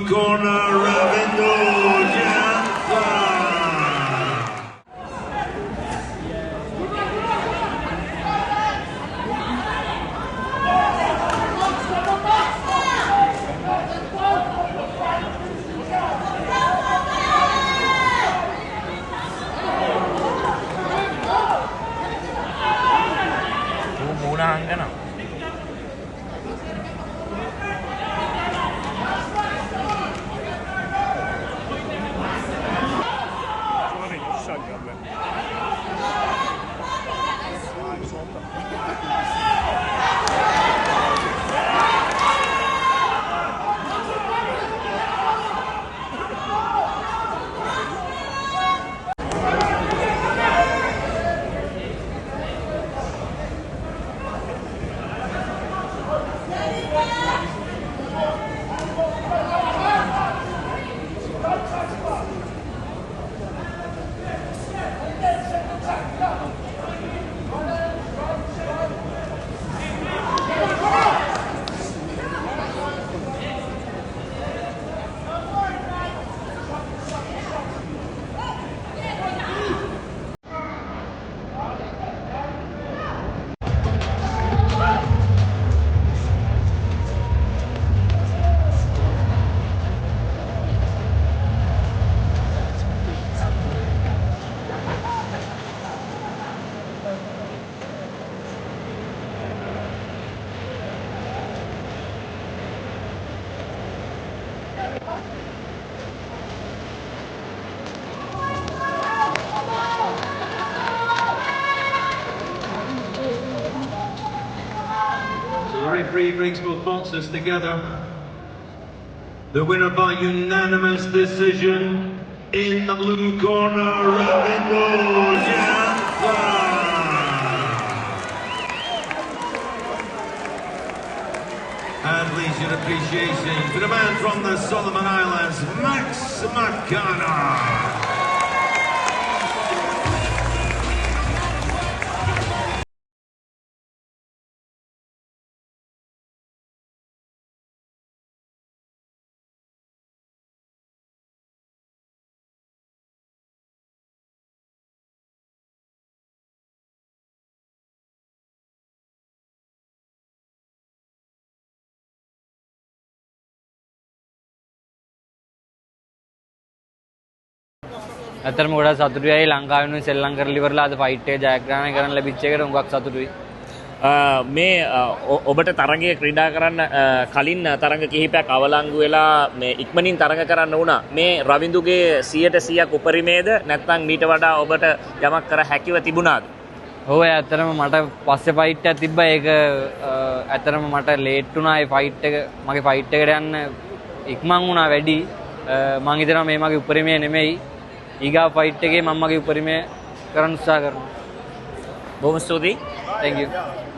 Corner, Ravindo Janta. Muna hanggang na. The referee brings both boxers together. The winner by unanimous decision in the blue corner, Ravindo Janta. And please your appreciation to the man from the Solomon Islands, Max Makana. ඇත්තටම ගොඩක් සතුටුයි ලංකාවෙන් සෙල්ලම් කරලා ඉවරලා අද fight එක ජයග්‍රහණය කරන්න ලැබිච්ච එකට උඟක් සතුටුයි. මේ ඔබට තරගය ක්‍රීඩා කරන්න කලින් තරග කිහිපයක් අවලංගු වෙලා මේ ඉක්මනින් තරග කරන්න වුණා. මේ රවින්දුගේ 100%ක් උපරිමයේද නැත්නම් මීට වඩා ඔබට යමක් කර හැකිව තිබුණාද? ඔව් ඇත්තටම මට පස්සේ ෆයිට් එකක් තිබ්බා. ඒක ඇත්තටම මට ලේට් වුණා ඒ ෆයිට් එක. මගේ ෆයිට් එකට යන්න ඉක්මන් වුණා වැඩි. මම හිතනවා මේ මගේ උපරිමය නෙමෙයි. ඊගා ෆයිට් එකේ මම මගේ උපරිමය කරන්න උත්සාහ කරනවා. බොහොම ස්තුතියි. Thank you.